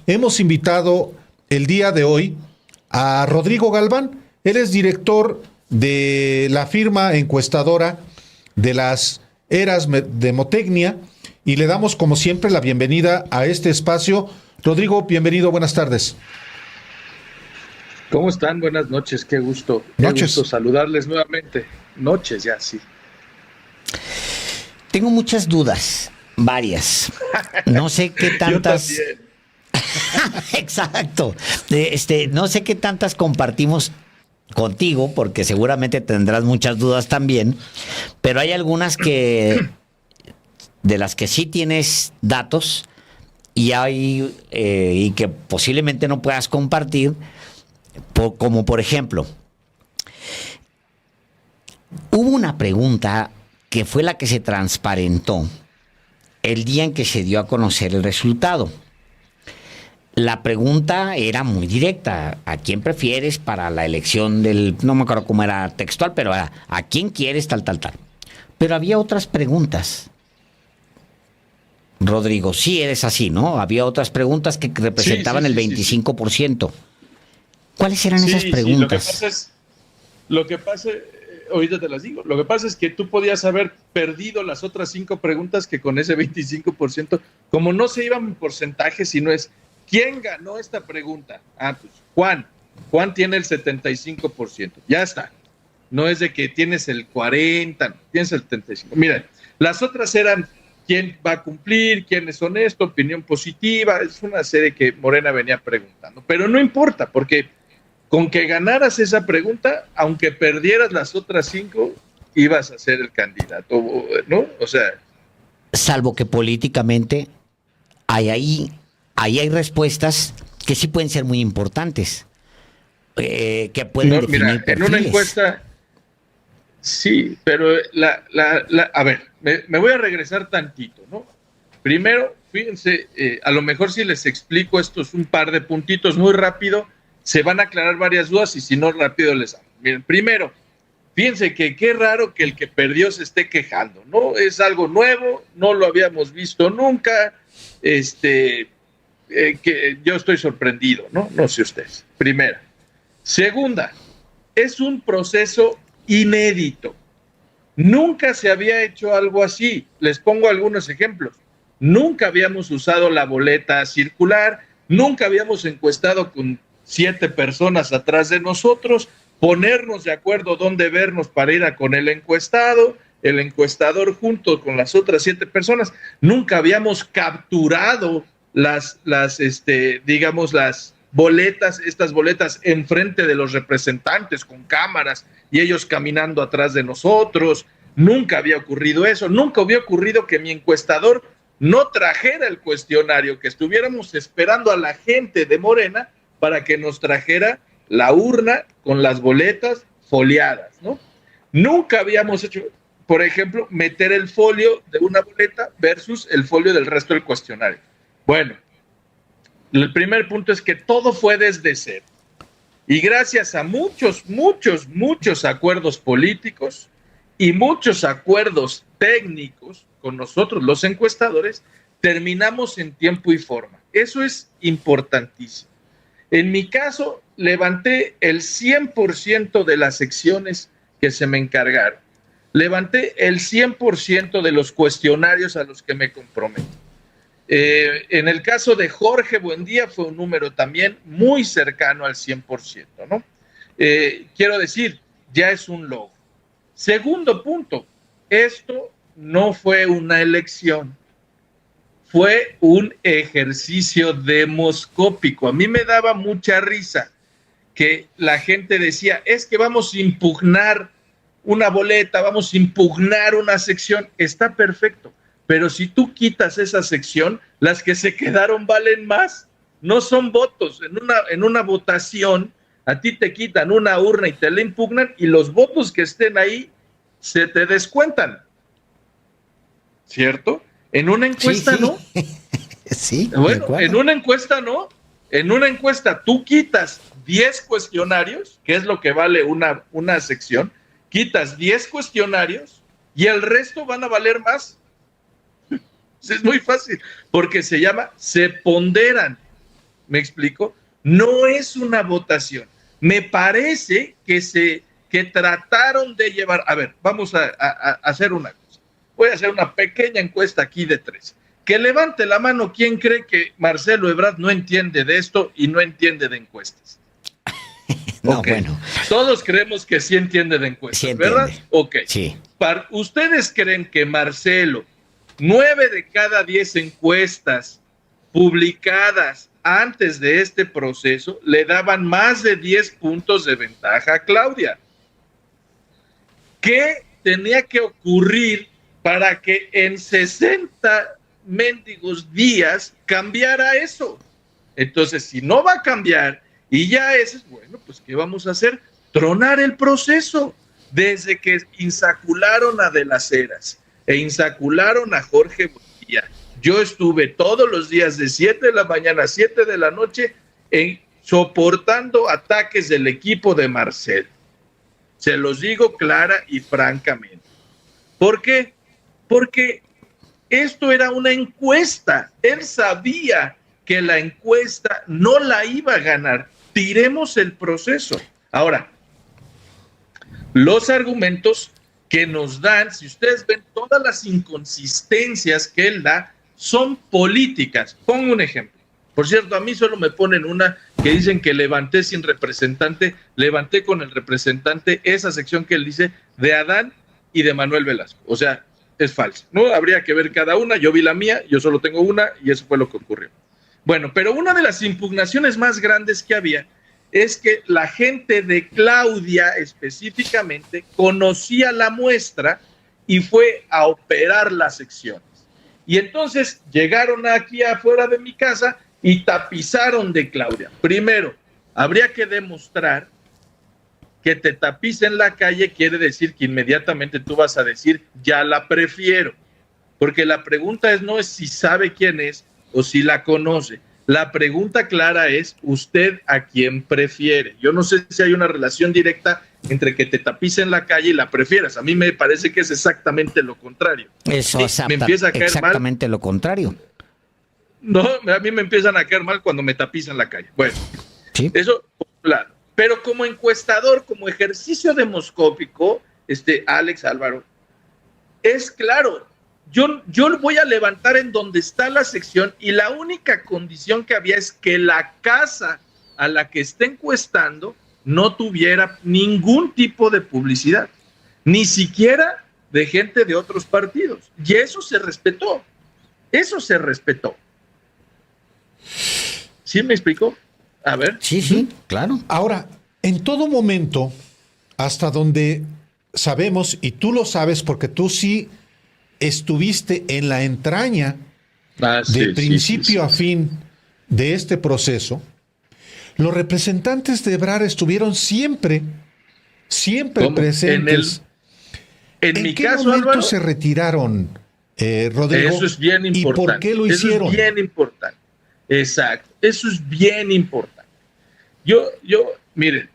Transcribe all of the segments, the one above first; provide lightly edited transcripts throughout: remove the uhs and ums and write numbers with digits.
hemos invitado el día de hoy a Rodrigo Galván. Él es director de la firma encuestadora de las Eras Demotecnia y le damos como siempre la bienvenida a este espacio. Rodrigo, bienvenido, buenas tardes. ¿Cómo están? Buenas noches, qué gusto saludarles nuevamente. Noches ya, sí. Tengo muchas dudas, varias. No sé qué tantas. Yo también. Exacto. No sé qué tantas compartimos contigo, porque seguramente tendrás muchas dudas también, pero hay algunas de las que sí tienes datos y hay y que posiblemente no puedas compartir, como por ejemplo, hubo una pregunta que fue la que se transparentó el día en que se dio a conocer el resultado. La pregunta era muy directa. ¿A quién prefieres para la elección del... No me acuerdo cómo era textual, pero era ¿a quién quieres tal? Pero había otras preguntas. Rodrigo, sí eres así, ¿no? Había otras preguntas que representaban el 25%. ¿Cuáles eran esas preguntas? Lo que pasa, ahorita te las digo, lo que pasa es que tú podías haber perdido las otras 5 preguntas que con ese 25%, como no se iban en porcentaje, sino es ¿quién ganó esta pregunta? Ah, pues Juan. Juan tiene el 75%. Ya está. No es de que tienes el 40%, no, tienes el 75%. Mira, las otras eran quién va a cumplir, quién es honesto, opinión positiva. Es una serie que Morena venía preguntando. Pero no importa, porque con que ganaras esa pregunta, aunque perdieras las otras 5, ibas a ser el candidato, ¿no? O sea... Salvo que políticamente ahí hay respuestas que sí pueden ser muy importantes, que pueden definir mira, perfiles. En una encuesta, sí, pero a ver, me voy a regresar tantito, ¿no? Primero, fíjense, a lo mejor si les explico estos un par de puntitos muy rápido, se van a aclarar varias dudas y si no, rápido les hago. Miren, primero, fíjense que qué raro que el que perdió se esté quejando, ¿no? Es algo nuevo, no lo habíamos visto nunca, que yo estoy sorprendido, ¿no? No sé ustedes. Primera. Segunda, es un proceso inédito. Nunca se había hecho algo así. Les pongo algunos ejemplos. Nunca habíamos usado la boleta circular, nunca habíamos encuestado con 7 personas atrás de nosotros, ponernos de acuerdo dónde vernos para ir con el encuestador junto con las otras 7 personas. Nunca habíamos capturado las boletas, estas boletas enfrente de los representantes con cámaras y ellos caminando atrás de nosotros. Nunca había ocurrido eso, nunca había ocurrido que mi encuestador no trajera el cuestionario, que estuviéramos esperando a la gente de Morena para que nos trajera la urna con las boletas foliadas, ¿no? Nunca habíamos hecho, por ejemplo, meter el folio de una boleta versus el folio del resto del cuestionario. Bueno, el primer punto es que todo fue desde cero. Y gracias a muchos acuerdos políticos y muchos acuerdos técnicos con nosotros, los encuestadores, terminamos en tiempo y forma. Eso es importantísimo. En mi caso, levanté el 100% de las secciones que se me encargaron. Levanté el 100% de los cuestionarios a los que me comprometí. En el caso de Jorge Buendía fue un número también muy cercano al 100%, ¿no? Quiero decir, ya es un logro. Segundo punto, esto no fue una elección, fue un ejercicio demoscópico. A mí me daba mucha risa que la gente decía, es que vamos a impugnar una boleta, vamos a impugnar una sección. Está perfecto, pero si tú quitas esa sección, las que se quedaron valen más. No son votos. En una votación, a ti te quitan una urna y te la impugnan y los votos que estén ahí se te descuentan. ¿Cierto? En una encuesta sí, sí. no. Sí, bueno, en una encuesta no. En una encuesta tú quitas 10 cuestionarios, que es lo que vale una sección, quitas 10 cuestionarios y el resto van a valer más. Es muy fácil, porque se ponderan. ¿Me explico? No es una votación. Me parece que trataron de llevar... A ver, vamos a hacer una cosa. Voy a hacer una pequeña encuesta aquí de 3. Que levante la mano quien cree que Marcelo Ebrard no entiende de esto y no entiende de encuestas. No, Okay. bueno. Todos creemos que sí entiende de encuestas, Sí entiende. ¿verdad? Ok. Sí. ¿Ustedes creen que Marcelo, 9 de cada 10 encuestas publicadas antes de este proceso le daban más de 10 puntos de ventaja a Claudia? ¿Qué tenía que ocurrir para que en 60 mendigos días cambiara eso? Entonces, si no va a cambiar y ya es, bueno, pues ¿qué vamos a hacer? Tronar el proceso. Desde que insacularon a De las Heras e insacularon a Jorge Bonilla, yo estuve todos los días de 7 de la mañana a 7 de la noche soportando ataques del equipo de Marcelo. Se los digo clara y francamente. ¿Por qué? Porque esto era una encuesta. Él sabía que la encuesta no la iba a ganar. Tiremos el proceso. Ahora, los argumentos que nos dan, si ustedes ven todas las inconsistencias que él da, son políticas. Pongo un ejemplo. Por cierto, a mí solo me ponen una que dicen que levanté sin representante, levanté con el representante esa sección que él dice de Adán y de Manuel Velasco. O sea, es falso, ¿no? Habría que ver cada una. Yo vi la mía, yo solo tengo una y eso fue lo que ocurrió. Bueno, pero una de las impugnaciones más grandes que había es que la gente de Claudia específicamente conocía la muestra y fue a operar las secciones. Y entonces llegaron aquí afuera de mi casa y tapizaron de Claudia. Primero, habría que demostrar que te tapicen la calle quiere decir que inmediatamente tú vas a decir, ya la prefiero. Porque la pregunta no es si sabe quién es o si la conoce. La pregunta clara es, ¿usted a quién prefiere? Yo no sé si hay una relación directa entre que te tapicen la calle y la prefieras. A mí me parece que es exactamente lo contrario. Eso es me empieza a caer exactamente mal. Lo contrario. No, a mí me empiezan a caer mal cuando me tapizan la calle. Bueno, ¿sí? Eso, claro. Pero como encuestador, como ejercicio demoscópico, Alex Álvaro, es claro. Yo voy a levantar en donde está la sección y la única condición que había es que la casa a la que está encuestando no tuviera ningún tipo de publicidad, ni siquiera de gente de otros partidos. Y eso se respetó. Eso se respetó. ¿Sí me explicó? A ver. Sí, claro. Ahora, en todo momento, hasta donde sabemos, y tú lo sabes porque tú sí estuviste en la entraña de principio a fin de este proceso, los representantes de Ebrard estuvieron siempre presentes. En mi qué caso, momento Álvaro, se retiraron, Rodrigo? Eso es bien importante. ¿Y por qué lo hicieron? Eso es bien importante. Exacto. Eso es bien importante. Yo, miren,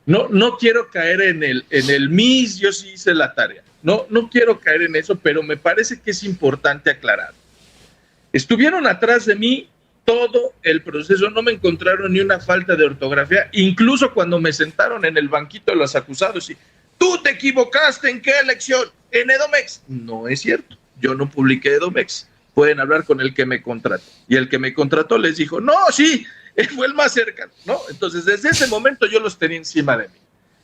no quiero caer en el mis, yo sí hice la tarea. No quiero caer en eso, pero me parece que es importante aclarar. Estuvieron atrás de mí todo el proceso, no me encontraron ni una falta de ortografía, incluso cuando me sentaron en el banquito de los acusados y tú te equivocaste, ¿en qué elección? En Edomex. No es cierto, yo no publiqué Edomex. Pueden hablar con el que me contrató. Y el que me contrató les dijo, no, sí, fue el más cercano, ¿no? Entonces, desde ese momento yo los tenía encima de mí.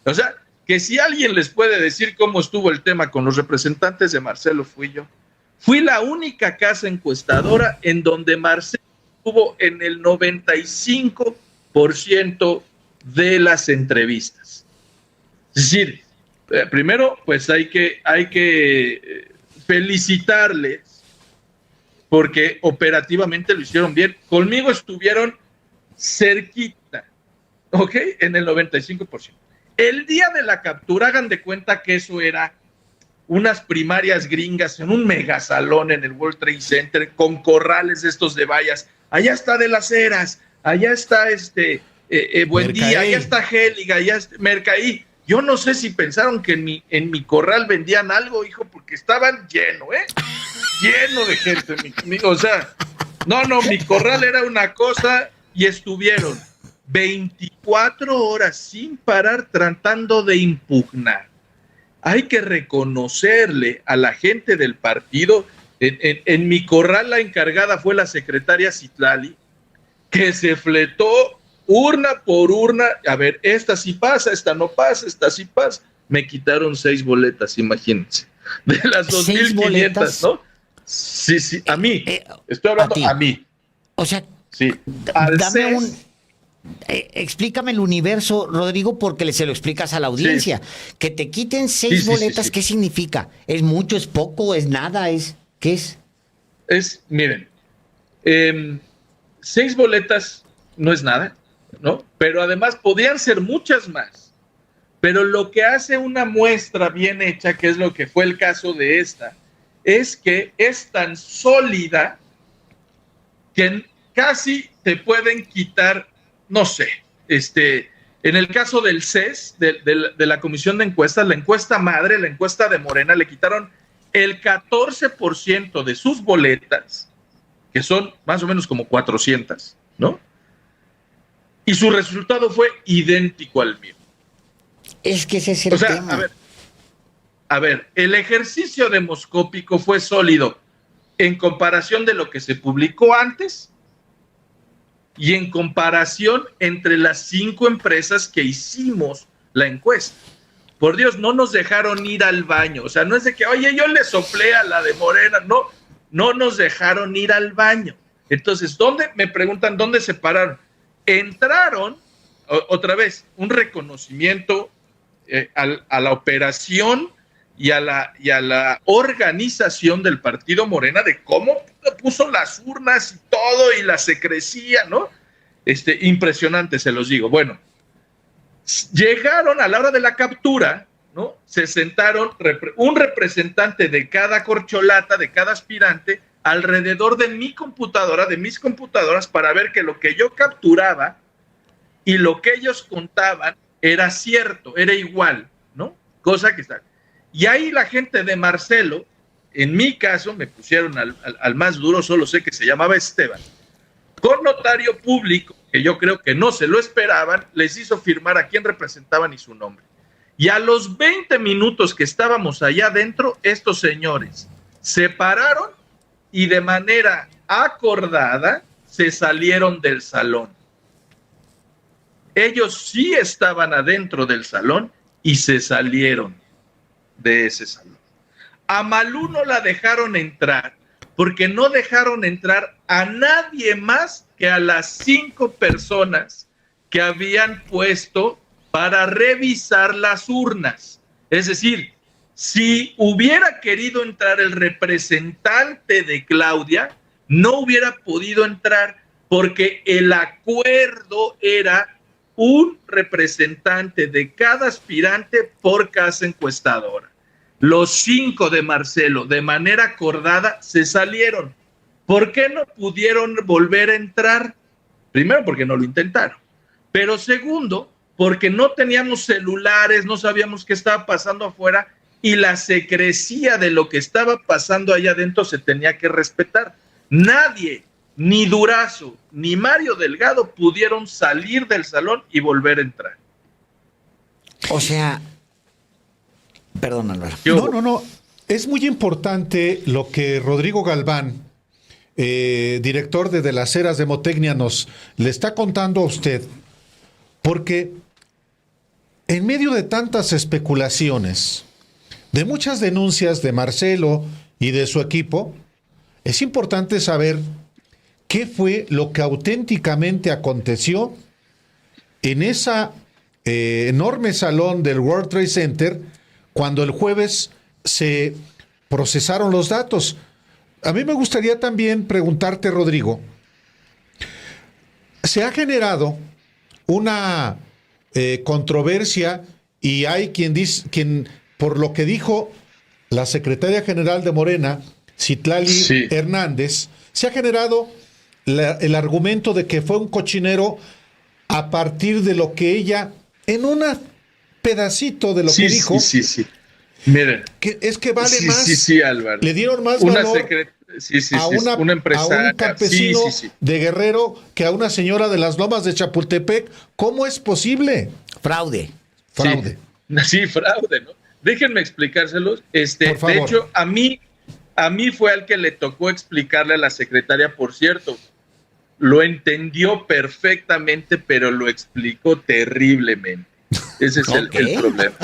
O sea, que si alguien les puede decir cómo estuvo el tema con los representantes de Marcelo, fui yo. Fui la única casa encuestadora en donde Marcelo estuvo en el 95% de las entrevistas. Es decir, primero, pues hay que felicitarles porque operativamente lo hicieron bien. Conmigo estuvieron cerquita, ¿ok? En el 95%. El día de la captura, hagan de cuenta que eso era unas primarias gringas en un megasalón en el World Trade Center con corrales estos de vallas. Allá está De las Heras, allá está Buendía, allá está Géliga, allá está Mercaí. Yo no sé si pensaron que en mi corral vendían algo, hijo, porque estaban lleno de gente. O sea, no, mi corral era una cosa y estuvieron 24 horas sin parar tratando de impugnar. Hay que reconocerle a la gente del partido. En mi corral la encargada fue la secretaria Citlali, que se fletó urna por urna. A ver, esta sí pasa, esta no pasa, esta sí pasa. Me quitaron 6 boletas, imagínense. De las 2,500, ¿no? Sí, a mí. Estoy hablando a mí. O sea, sí. Dame explícame el universo, Rodrigo, porque se lo explicas a la audiencia. Sí. Que te quiten 6 boletas, ¿qué significa? ¿Es mucho, es poco, es nada? ¿Qué es? Miren, 6 boletas no es nada, ¿no? Pero además podían ser muchas más. Pero lo que hace una muestra bien hecha, que es lo que fue el caso de esta, es que es tan sólida que casi te pueden quitar, no sé, en el caso del CES, de la Comisión de Encuestas, la encuesta madre, la encuesta de Morena, le quitaron el 14% de sus boletas, que son más o menos como 400, ¿no? Y su resultado fue idéntico al mío. Es que ese es el tema. A ver, el ejercicio demoscópico fue sólido en comparación de lo que se publicó antes y en comparación entre las 5 empresas que hicimos la encuesta. Por Dios, no nos dejaron ir al baño. O sea, no es de que, oye, yo le soplé a la de Morena. No nos dejaron ir al baño. Entonces, me preguntan, ¿dónde se pararon? Entraron, otra vez, un reconocimiento a la operación y a la organización del partido Morena, de cómo puso las urnas y todo, y la secrecía, ¿no? Impresionante, se los digo. Bueno, llegaron a la hora de la captura, ¿no? Se sentaron un representante de cada corcholata, de cada aspirante, alrededor de mi computadora, de mis computadoras, para ver que lo que yo capturaba y lo que ellos contaban era cierto, era igual, ¿no? Cosa que está. Y ahí la gente de Marcelo, en mi caso, me pusieron al más duro, solo sé que se llamaba Esteban, con notario público, que yo creo que no se lo esperaban, les hizo firmar a quién representaban y su nombre. Y a los 20 minutos que estábamos allá adentro, estos señores se pararon y de manera acordada se salieron del salón. Ellos sí estaban adentro del salón y se salieron de ese salón. A Malú no la dejaron entrar, porque no dejaron entrar a nadie más que a las 5 personas que habían puesto para revisar las urnas. Es decir, si hubiera querido entrar el representante de Claudia, no hubiera podido entrar, porque el acuerdo era un representante de cada aspirante por casa encuestadora. Los 5 de Marcelo, de manera acordada, se salieron. ¿Por qué no pudieron volver a entrar? Primero, porque no lo intentaron. Pero segundo, porque no teníamos celulares, no sabíamos qué estaba pasando afuera, y la secrecía de lo que estaba pasando allá adentro se tenía que respetar. Nadie, ni Durazo, ni Mario Delgado pudieron salir del salón y volver a entrar. O sea, perdón, Álvaro. No. Es muy importante lo que Rodrigo Galván, director de las Eras de Motecnia, le está contando a usted, porque en medio de tantas especulaciones, de muchas denuncias de Marcelo y de su equipo, es importante saber qué fue lo que auténticamente aconteció en ese enorme salón del World Trade Center cuando el jueves se procesaron los datos. A mí me gustaría también preguntarte, Rodrigo, se ha generado una controversia y hay quien por lo que dijo la secretaria general de Morena, Citlali Hernández, se ha generado el argumento de que fue un cochinero a partir de lo que ella, en un pedacito de lo que dijo. Miren. Que es que vale más. Álvaro. Le dieron más valor Sí, sí, a, sí, una, una a empresaria. un campesino Sí, sí, sí. de Guerrero que a una señora de las Lomas de Chapultepec. ¿Cómo es posible? Fraude. Sí, Fraude. sí, fraude, ¿no? Déjenme explicárselos. Por De favor. hecho, a mí fue al que le tocó explicarle a la secretaria, por cierto, lo entendió perfectamente, pero lo explicó terriblemente. Ese es Ok. el problema.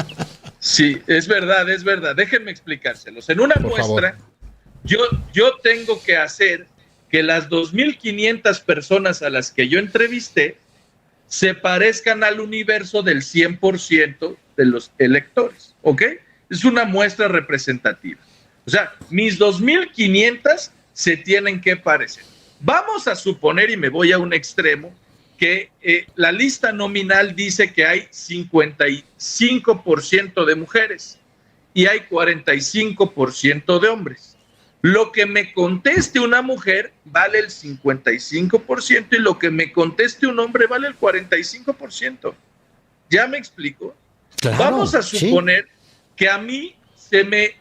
Sí, es verdad, es verdad. Déjenme explicárselos. En una Por muestra, favor. yo tengo que hacer que las 2.500 personas a las que yo entrevisté se parezcan al universo del 100% de los electores, ¿ok? Es una muestra representativa. O sea, mis 2.500 se tienen que parecer. Vamos a suponer, y me voy a un extremo, que la lista nominal dice que hay 55% de mujeres y hay 45% de hombres. Lo que me conteste una mujer vale el 55% y lo que me conteste un hombre vale el 45%. ¿Ya me explico? Claro, Vamos a sí. suponer que a mí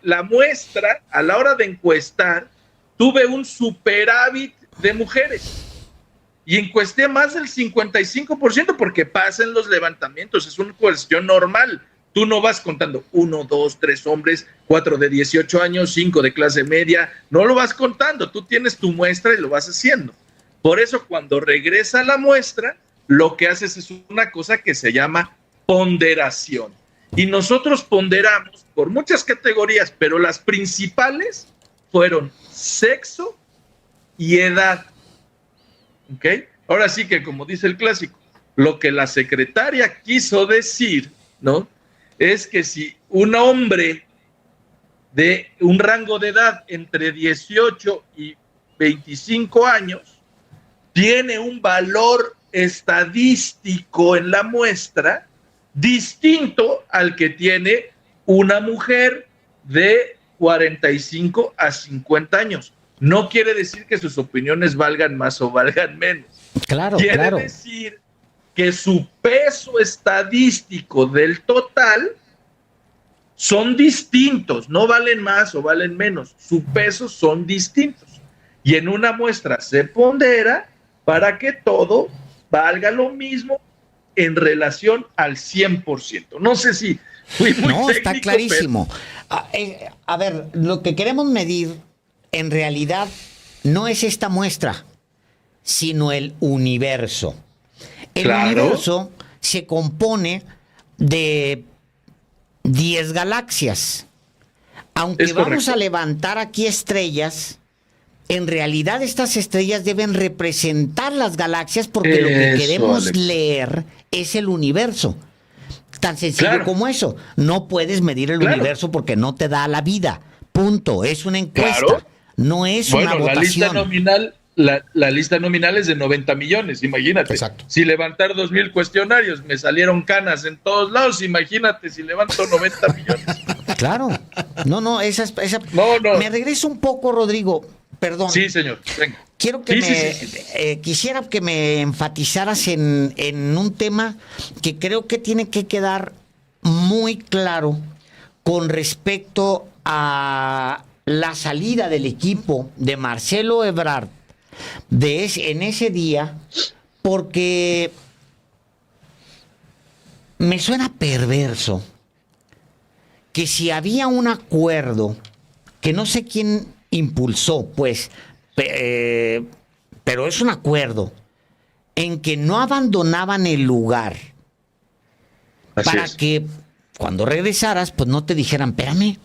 la muestra, a la hora de encuestar, tuve un superávit de mujeres y encuesté más del 55% porque pasan los levantamientos, es una cuestión normal. Tú no vas contando 1, 2, 3 hombres, 4 de 18 años, 5 de clase media, no lo vas contando, tú tienes tu muestra y lo vas haciendo. Por eso cuando regresa la muestra, lo que haces es una cosa que se llama ponderación. Y nosotros ponderamos por muchas categorías, pero las principales fueron sexo y edad. ¿Ok? Ahora sí que, como dice el clásico, lo que la secretaria quiso decir, ¿no? Es que si un hombre de un rango de edad entre 18 y 25 años tiene un valor estadístico en la muestra distinto al que tiene una mujer de 45 a 50 años. No quiere decir que sus opiniones valgan más o valgan menos. Claro, Quiere claro. decir que su peso estadístico del total son distintos, no valen más o valen menos, su peso son distintos. Y en una muestra se pondera para que todo valga lo mismo en relación al 100%. No sé si fui muy No, técnico, está clarísimo. A ver, lo que queremos medir en realidad no es esta muestra, sino el universo. El Claro. universo se compone de 10 galaxias. Aunque Es vamos correcto. a levantar aquí estrellas, en realidad estas estrellas deben representar las galaxias porque lo que Eso, queremos Alex. leer es el universo. Tan sencillo Claro. como eso. No puedes medir el Claro. universo porque no te da la vida. Punto. Es una encuesta. Claro. No es Bueno, una la lista votación. nominal, la lista nominal es de 90 millones, imagínate. Exacto. Si levantar 2,000 cuestionarios me salieron canas en todos lados, imagínate si levanto 90 millones. Claro. No, esa. No. Me regreso un poco, Rodrigo. Perdón. Sí, señor. Venga. Quiero que Sí. quisiera que me enfatizaras en un tema que creo que tiene que quedar muy claro con respecto a la salida del equipo de Marcelo Ebrard en ese día, porque me suena perverso que si había un acuerdo que no sé quién impulsó, pues, pero es un acuerdo en que no abandonaban el lugar Así para es. que cuando regresaras, pues no te dijeran, espérame,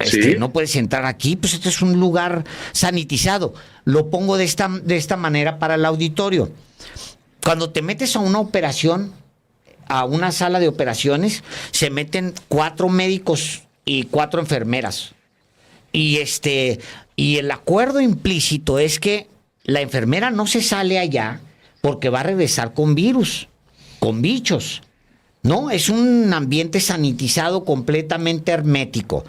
Sí. no puedes entrar aquí, pues este es un lugar sanitizado. Lo pongo de esta manera para el auditorio. Cuando te metes a una operación, a una sala de operaciones, se meten 4 médicos y 4 enfermeras. Y el acuerdo implícito es que la enfermera no se sale allá porque va a regresar con virus, con bichos. No, es un ambiente sanitizado completamente hermético.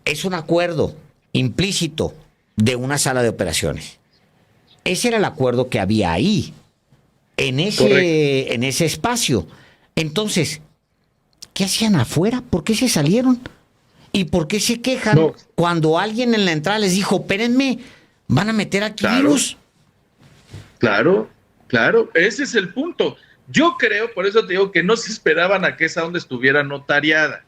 Es un acuerdo implícito de una sala de operaciones. Ese era el acuerdo que había ahí, en ese espacio. Entonces, ¿qué hacían afuera? ¿Por qué se salieron? ¿Y por qué se quejan No. cuando alguien en la entrada les dijo, espérenme, van a meter aquí virus? Claro, ese es el punto. Yo creo, por eso te digo que no se esperaban a que esa onda estuviera notariada.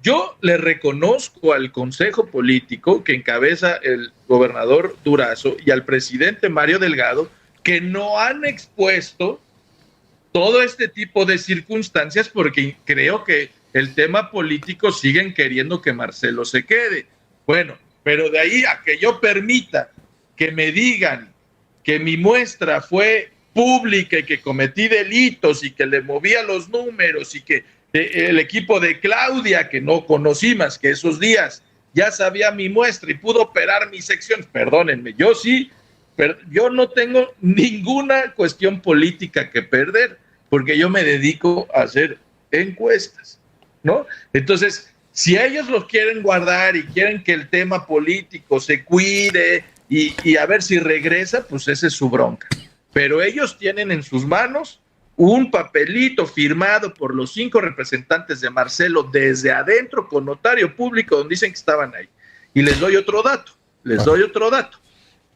Yo le reconozco al Consejo Político que encabeza el gobernador Durazo y al presidente Mario Delgado que no han expuesto todo este tipo de circunstancias porque creo que el tema político siguen queriendo que Marcelo se quede. Bueno, pero de ahí a que yo permita que me digan que mi muestra fue pública y que cometí delitos y que le movía los números y que el equipo de Claudia, que no conocí más que esos días, ya sabía mi muestra y pudo operar mi sección. Perdónenme, yo sí, pero yo no tengo ninguna cuestión política que perder, porque yo me dedico a hacer encuestas, ¿no? Entonces, si ellos los quieren guardar y quieren que el tema político se cuide y a ver si regresa, pues esa es su bronca. Pero ellos tienen en sus manos un papelito firmado por los 5 representantes de Marcelo desde adentro con notario público donde dicen que estaban ahí. Y les doy otro dato,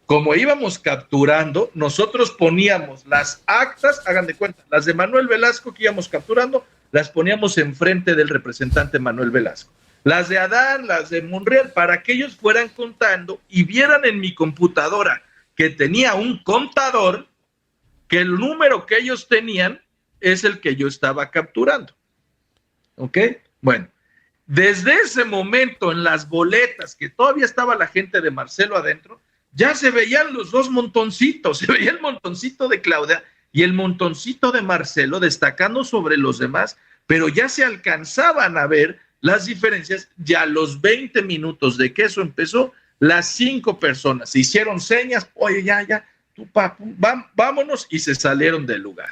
Como íbamos capturando, nosotros poníamos las actas, hagan de cuenta, las de Manuel Velasco que íbamos capturando, las poníamos enfrente del representante Manuel Velasco. Las de Adán, las de Monreal, para que ellos fueran contando y vieran en mi computadora que tenía un contador, que el número que ellos tenían es el que yo estaba capturando. ¿Ok? Bueno, desde ese momento en las boletas, que todavía estaba la gente de Marcelo adentro, ya se veían los dos montoncitos, se veía el montoncito de Claudia y el montoncito de Marcelo destacando sobre los demás, pero ya se alcanzaban a ver las diferencias. Ya a los 20 minutos de que eso empezó, las 5 personas se hicieron señas, oye, ya, tú, vámonos, y se salieron del lugar.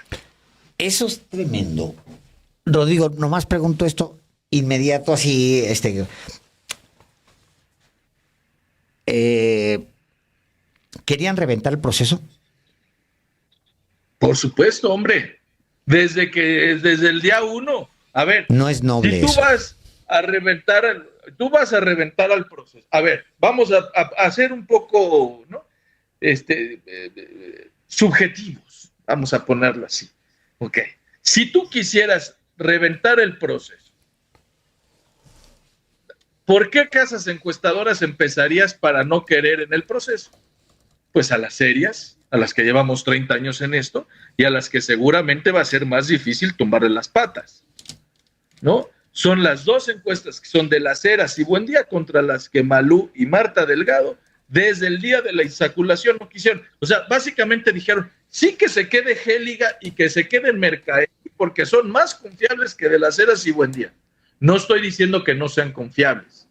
Eso es tremendo. Rodrigo, nomás pregunto esto inmediato así, ¿querían reventar el proceso? Por supuesto, hombre. Desde el día 1. A ver, no es noble. Si tú vas a reventar al proceso. A ver, vamos a hacer un poco, ¿no? Subjetivos, vamos a ponerlo así. Ok. Si tú quisieras reventar el proceso, ¿por qué casas encuestadoras empezarías para no querer en el proceso? Pues a las serias, a las que llevamos 30 años en esto y a las que seguramente va a ser más difícil tumbarle las patas, ¿no? Son las 2 encuestas que son de Las Heras y Buen Día contra las que Malú y Marta Delgado desde el día de la insaculación no quisieron. O sea, básicamente dijeron, sí que se quede Géliga y que se quede en Mercaí porque son más confiables que de Las Heras y Buen Día. No estoy diciendo que no sean confiables.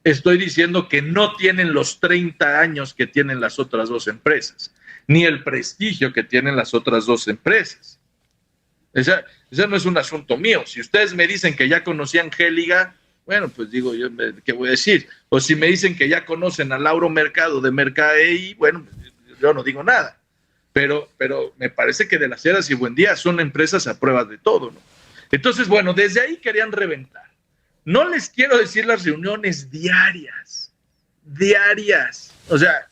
Estoy diciendo que no tienen los 30 años que tienen las otras 2 empresas, ni el prestigio que tienen las otras 2 empresas. Ese no es un asunto mío. Si ustedes me dicen que ya conocían Géliga, bueno, pues digo yo, ¿qué voy a decir? O si me dicen que ya conocen a Lauro Mercado de Mercaí, bueno, yo no digo nada. Pero me parece que de Las Heras y Buen Día son empresas a prueba de todo, ¿no? Entonces, bueno, desde ahí querían reventar. No les quiero decir las reuniones diarias. O sea,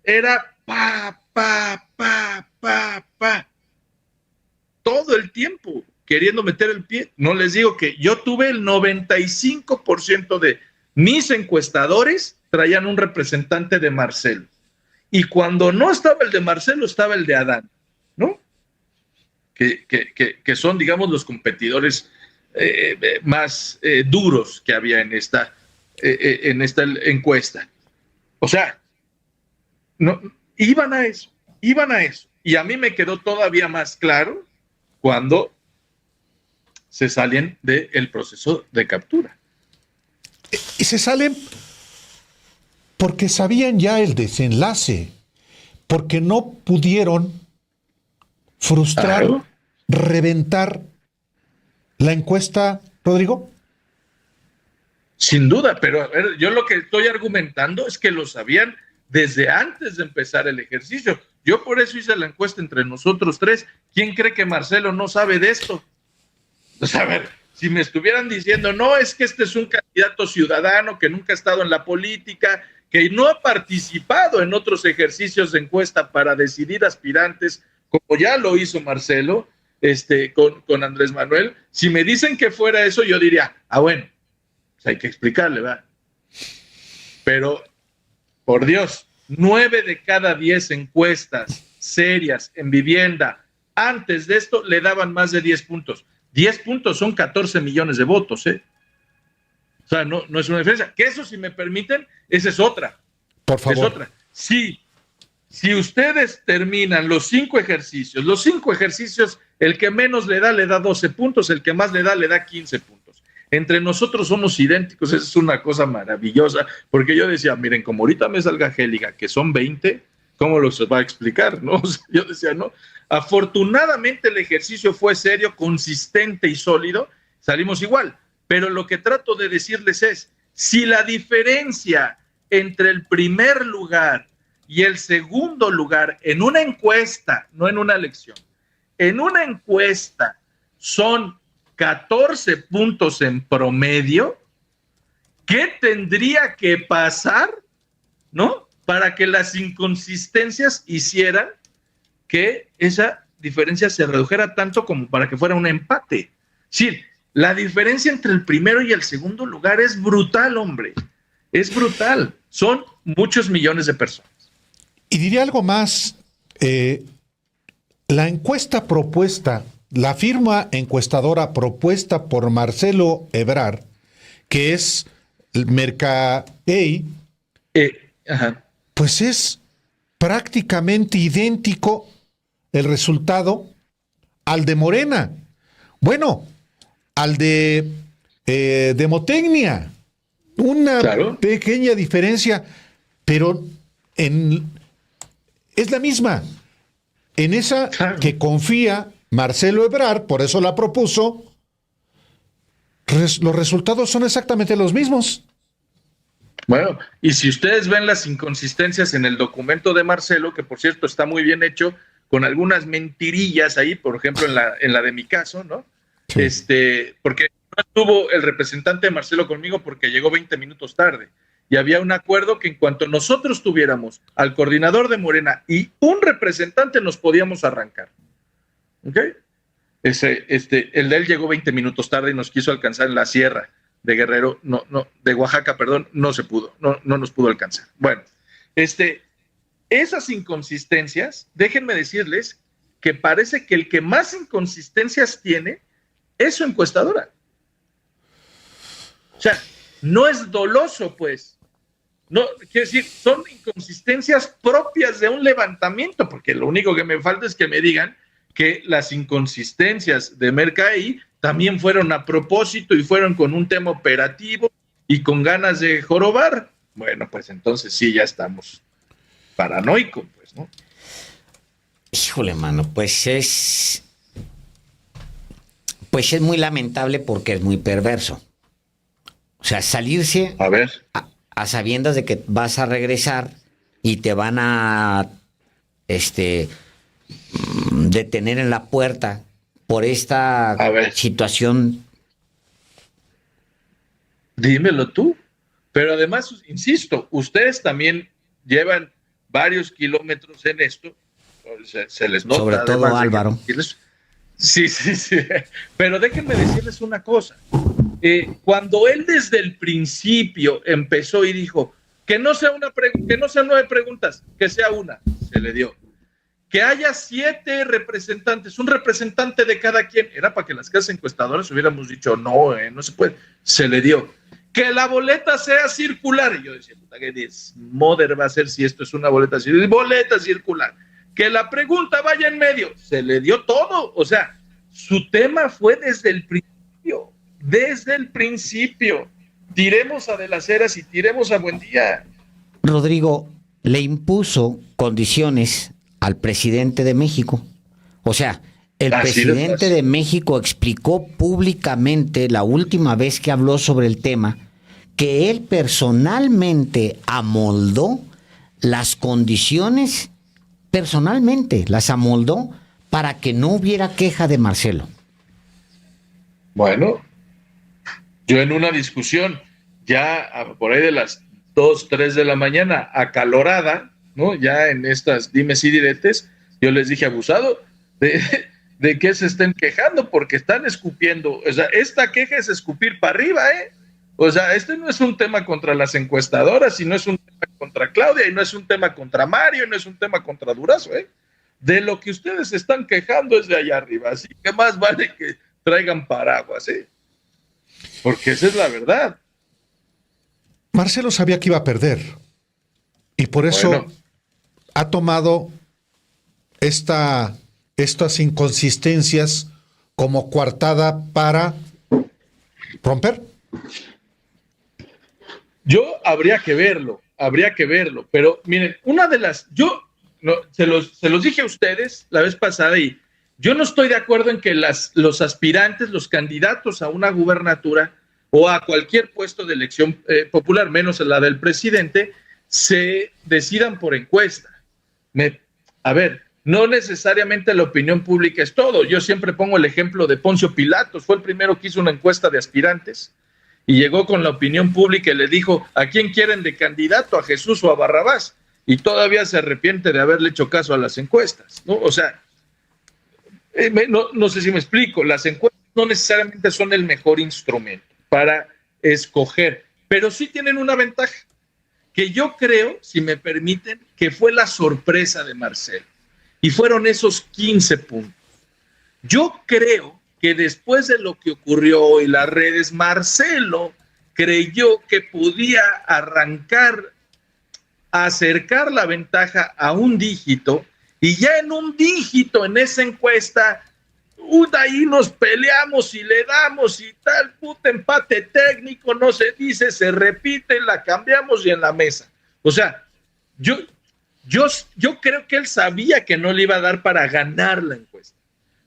era pa. Todo el tiempo queriendo meter el pie. No les digo que yo tuve el 95% de mis encuestadores traían un representante de Marcelo. Y cuando no estaba el de Marcelo, estaba el de Adán, ¿no? Que son, digamos, los competidores más duros que había en esta encuesta. O sea, no, iban a eso. Y a mí me quedó todavía más claro cuando se salen del proceso de captura. Y se salen porque sabían ya el desenlace, porque no pudieron frustrar, Claro. reventar la encuesta, Rodrigo. Sin duda, pero a ver, yo lo que estoy argumentando es que lo sabían desde antes de empezar el ejercicio. Yo por eso hice la encuesta entre nosotros 3. ¿Quién cree que Marcelo no sabe de esto? Pues a ver, si me estuvieran diciendo, no, es que este es un candidato ciudadano que nunca ha estado en la política, que no ha participado en otros ejercicios de encuesta para decidir aspirantes, como ya lo hizo Marcelo, con Andrés Manuel, si me dicen que fuera eso, yo diría, bueno, pues hay que explicarle, ¿verdad? Pero, por Dios, 9 de cada 10 encuestas serias en vivienda antes de esto le daban más de 10 puntos. 10 puntos son 14 millones de votos, ¿eh? O sea, no es una diferencia. Que eso, si me permiten, esa es otra. Por favor. Es otra. Si ustedes terminan los 5 ejercicios, el que menos le da 12 puntos, el que más le da 15 puntos. Entre nosotros somos idénticos, esa es una cosa maravillosa, porque yo decía, miren, como ahorita me salga Angélica, que son 20, ¿cómo los va a explicar? ¿No? O sea, yo decía, no. Afortunadamente el ejercicio fue serio, consistente y sólido, salimos igual. Pero lo que trato de decirles es, si la diferencia entre el primer lugar y el segundo lugar en una encuesta, no en una elección, en una encuesta son 14 puntos en promedio, ¿qué tendría que pasar, no? Para que las inconsistencias hicieran que esa diferencia se redujera tanto como para que fuera un empate. Sí, la diferencia entre el primero y el segundo lugar es brutal, hombre. Es brutal. Son muchos millones de personas. Y diría algo más. La encuesta propuesta, la firma encuestadora propuesta por Marcelo Ebrard, que es el Mercadey, pues es prácticamente idéntico el resultado al de Morena. Bueno, al de Demotecnia. Una pequeña diferencia, pero es la misma. En esa que confía Marcelo Ebrard, por eso la propuso, los resultados son exactamente los mismos. Bueno, y si ustedes ven las inconsistencias en el documento de Marcelo, que por cierto está muy bien hecho, con algunas mentirillas ahí, por ejemplo en la de mi caso, ¿no? Sí. Porque no estuvo el representante de Marcelo conmigo porque llegó 20 minutos tarde. Y había un acuerdo que en cuanto nosotros tuviéramos al coordinador de Morena y un representante nos podíamos arrancar. ¿Ok? El de él llegó 20 minutos tarde y nos quiso alcanzar en la sierra de Guerrero, de Oaxaca, perdón, no se pudo, no nos pudo alcanzar. Bueno, esas inconsistencias, déjenme decirles que parece que el que más inconsistencias tiene es su encuestadora. O sea, no es doloso, pues. No, quiero decir, son inconsistencias propias de un levantamiento, porque lo único que me falta es que me digan que las inconsistencias de Mercadey también fueron a propósito y fueron con un tema operativo y con ganas de jorobar. Bueno, pues entonces sí, ya estamos paranoicos, pues, ¿no? Híjole, mano, pues es muy lamentable porque es muy perverso. O sea, salirse a sabiendas de que vas a regresar y te van a detener en la puerta por esta situación. Dímelo tú. Pero además, insisto, ustedes también llevan varios kilómetros en esto. Se les nota. Sobre todo Álvaro. Sí. Pero déjenme decirles una cosa. Cuando él desde el principio empezó y dijo que no sea 9 preguntas, que sea una, se le dio. Que haya 7 representantes, un representante de cada quien, era para que las casas encuestadoras hubiéramos dicho no se puede, se le dio. Que la boleta sea circular, y yo decía, puta, ¿qué desmoder va a ser si esto es una boleta circular? Boleta circular. Que la pregunta vaya en medio, se le dio todo, o sea, su tema fue desde el principio, tiremos a De las Heras y tiremos a Buendía. Rodrigo, le impuso condiciones al presidente de México. O sea, el presidente de México explicó públicamente la última vez que habló sobre el tema que él personalmente amoldó las condiciones, las amoldó para que no hubiera queja de Marcelo. Bueno, Yo en una discusión, ya por ahí de las 2, 3 de la mañana, acalorada, ¿no? Ya en estas dimes y diretes, yo les dije, abusado, de que se estén quejando, porque están escupiendo. O sea, esta queja es escupir para arriba, ¿eh? O sea, este no es un tema contra las encuestadoras, y no es un tema contra Claudia, y no es un tema contra Mario, y no es un tema contra Durazo, ¿eh? De lo que ustedes están quejando es de allá arriba, así que más vale que traigan paraguas, ¿eh? Porque esa es la verdad. Marcelo sabía que iba a perder y por eso Bueno, ha tomado estas inconsistencias como coartada para romper. habría que verlo, pero miren, una de las, se los dije a ustedes la vez pasada, y yo no estoy de acuerdo en que los aspirantes, los candidatos a una gubernatura o a cualquier puesto de elección popular, menos la del presidente, se decidan por encuesta. A ver, no necesariamente la opinión pública es todo. Yo siempre pongo el ejemplo de Poncio Pilatos, fue el primero que hizo una encuesta de aspirantes y llegó con la opinión pública y le dijo, ¿a quién quieren de candidato, a Jesús o a Barrabás? Y todavía se arrepiente de haberle hecho caso a las encuestas, ¿no? O sea, no sé si me explico, las encuestas no necesariamente son el mejor instrumento para escoger, pero sí tienen una ventaja, que yo creo, si me permiten, que fue la sorpresa de Marcelo, y fueron esos 15 puntos. Yo creo que después de lo que ocurrió hoy en las redes, Marcelo creyó que podía acercar la ventaja a un dígito, y ya en un dígito en esa encuesta, ahí nos peleamos y le damos y tal, empate técnico, no se dice, se repite, la cambiamos y en la mesa. O sea, yo creo que él sabía que no le iba a dar para ganar la encuesta,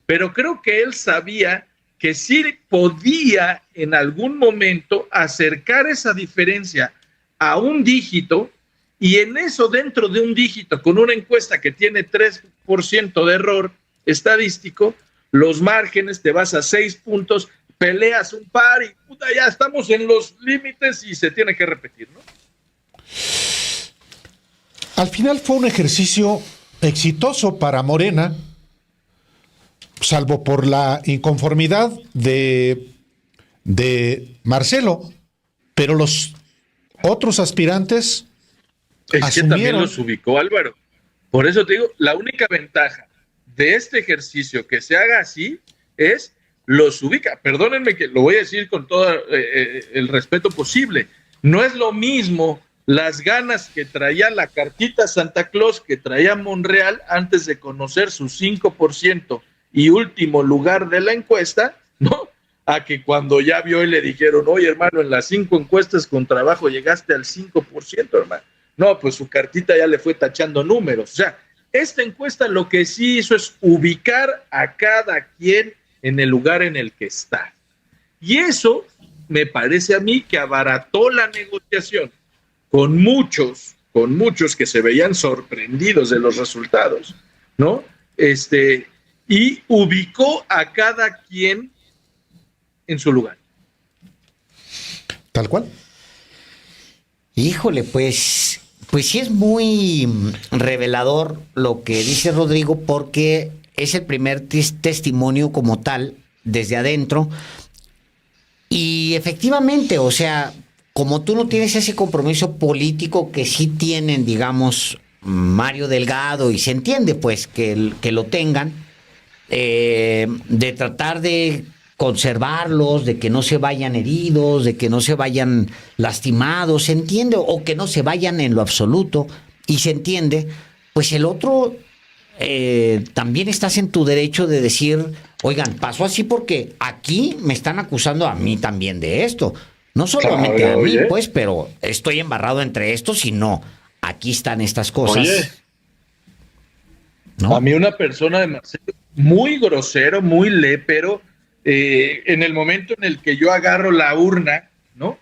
pero creo que él sabía que sí podía en algún momento acercar esa diferencia a un dígito, y en eso, dentro de un dígito, con una encuesta que tiene 3% de error estadístico, los márgenes, te vas a 6 puntos, peleas un par y ya estamos en los límites y se tiene que repetir, ¿no? Al final fue un ejercicio exitoso para Morena, salvo por la inconformidad de Marcelo, pero los otros aspirantes que también los ubicó, Álvaro. Por eso te digo, la única ventaja de este ejercicio que se haga así es los ubica. Perdónenme que lo voy a decir con todo el respeto posible. No es lo mismo las ganas que traía la cartita Santa Claus, que traía Monreal antes de conocer su 5% y último lugar de la encuesta, ¿no? A que cuando ya vio y le dijeron, oye, hermano, en las 5 encuestas con trabajo llegaste al 5%, hermano. No, pues su cartita ya le fue tachando números. O sea, esta encuesta lo que sí hizo es ubicar a cada quien en el lugar en el que está. Y eso me parece a mí que abarató la negociación con muchos que se veían sorprendidos de los resultados, ¿no? Y ubicó a cada quien en su lugar. Tal cual. Híjole, pues sí es muy revelador lo que dice Rodrigo, porque es el primer testimonio como tal desde adentro. Y efectivamente, o sea, como tú no tienes ese compromiso político que sí tienen, digamos, Mario Delgado, y se entiende pues que lo tengan, de tratar de conservarlos, de que no se vayan heridos, de que no se vayan lastimados, se entiende, o que no se vayan en lo absoluto, y se entiende, pues el otro también estás en tu derecho de decir, oigan, pasó así porque aquí me están acusando a mí también de esto, no solamente a mí, pues, pero estoy embarrado entre estos y no, aquí están estas cosas. Oye, ¿no? A mí una persona de Marcelo muy grosero, muy lépero, en el momento en el que yo agarro la urna, ¿no?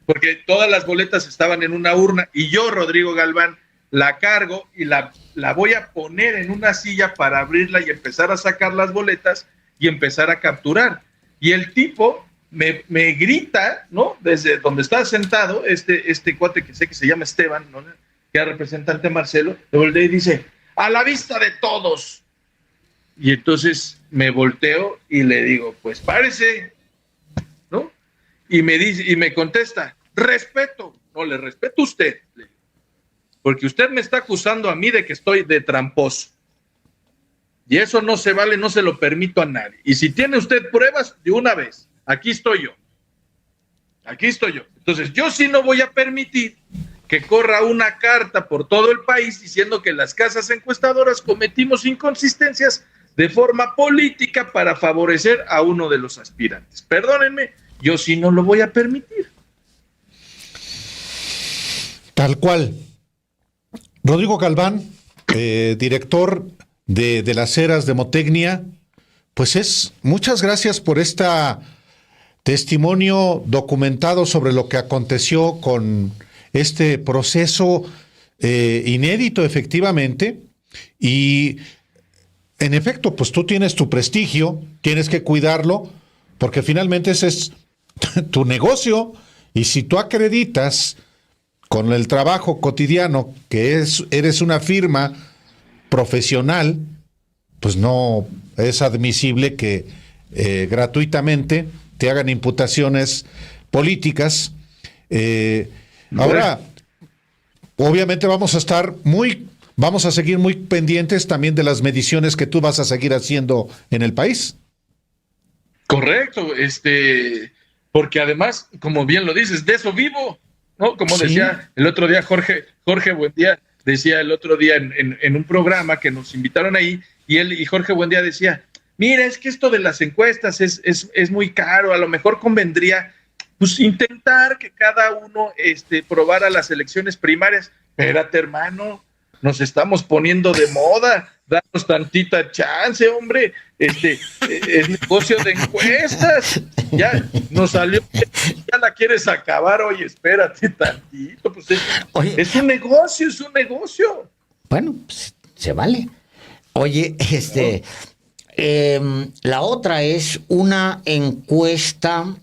Porque todas las boletas estaban en una urna y yo, Rodrigo Galván, la cargo y la voy a poner en una silla para abrirla y empezar a sacar las boletas y empezar a capturar. Y el tipo me grita, ¿no? Desde donde estaba sentado, este cuate que sé que se llama Esteban, ¿no? Que era representante Marcelo, le voltea y dice, a la vista de todos. Y entonces me volteo y le digo, pues párese, ¿no? Y me contesta, respeto. No, le respeto a usted, porque usted me está acusando a mí de que estoy de tramposo. Y eso no se vale, no se lo permito a nadie. Y si tiene usted pruebas, de una vez, aquí estoy yo. Aquí estoy yo. Entonces, yo sí no voy a permitir que corra una carta por todo el país diciendo que las casas encuestadoras cometimos inconsistencias de forma política para favorecer a uno de los aspirantes. Perdónenme, yo sí no lo voy a permitir. Tal cual. Rodrigo Galván, director de las eras de Motecnia, pues muchas gracias por esta testimonio documentado sobre lo que aconteció con este proceso inédito, efectivamente, y en efecto, pues tú tienes tu prestigio, tienes que cuidarlo, porque finalmente ese es tu negocio, y si tú acreditas con el trabajo cotidiano que eres una firma profesional, pues no es admisible que gratuitamente te hagan imputaciones políticas. Ahora, obviamente vamos a seguir muy pendientes también de las mediciones que tú vas a seguir haciendo en el país. Correcto, porque además, como bien lo dices, de eso vivo, ¿no? Como sí. Decía el otro día Jorge Buendía, decía el otro día en un programa que nos invitaron ahí, y Jorge Buendía decía, mira, es que esto de las encuestas es muy caro, a lo mejor convendría pues intentar que cada uno probara las elecciones primarias. Espérate, hermano, nos estamos poniendo de moda, danos tantita chance, hombre, es negocio de encuestas, ya nos salió, ya la quieres acabar, oye, espérate tantito, pues es un negocio. Bueno, pues, se vale. Oye, la otra es una encuesta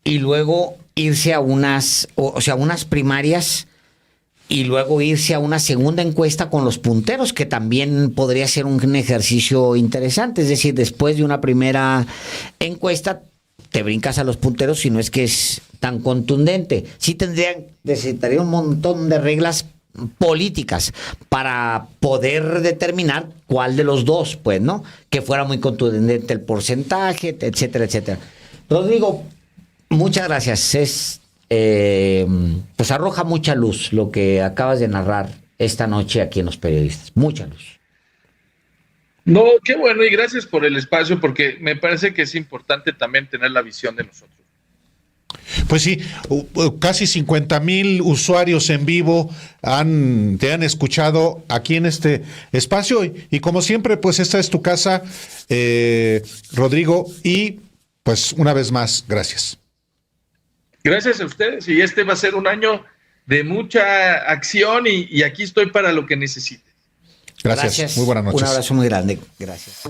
y luego irse a unas primarias y luego irse a una segunda encuesta con los punteros, que también podría ser un ejercicio interesante. Es decir, después de una primera encuesta, te brincas a los punteros si no es que es tan contundente. Sí necesitaría un montón de reglas políticas para poder determinar cuál de los dos, pues, ¿no? Que fuera muy contundente el porcentaje, etcétera, etcétera. Rodrigo, muchas gracias. Pues arroja mucha luz lo que acabas de narrar esta noche aquí en Los Periodistas. Mucha luz. No, qué bueno, y gracias por el espacio, porque me parece que es importante también tener la visión de nosotros. Pues sí, casi 50,000 usuarios en vivo te han escuchado aquí en este espacio, y como siempre, pues esta es tu casa, Rodrigo, y pues una vez más, gracias. Gracias a ustedes, y va a ser un año de mucha acción, y aquí estoy para lo que necesiten. Gracias. Muy buenas noches. Un abrazo muy grande. Gracias.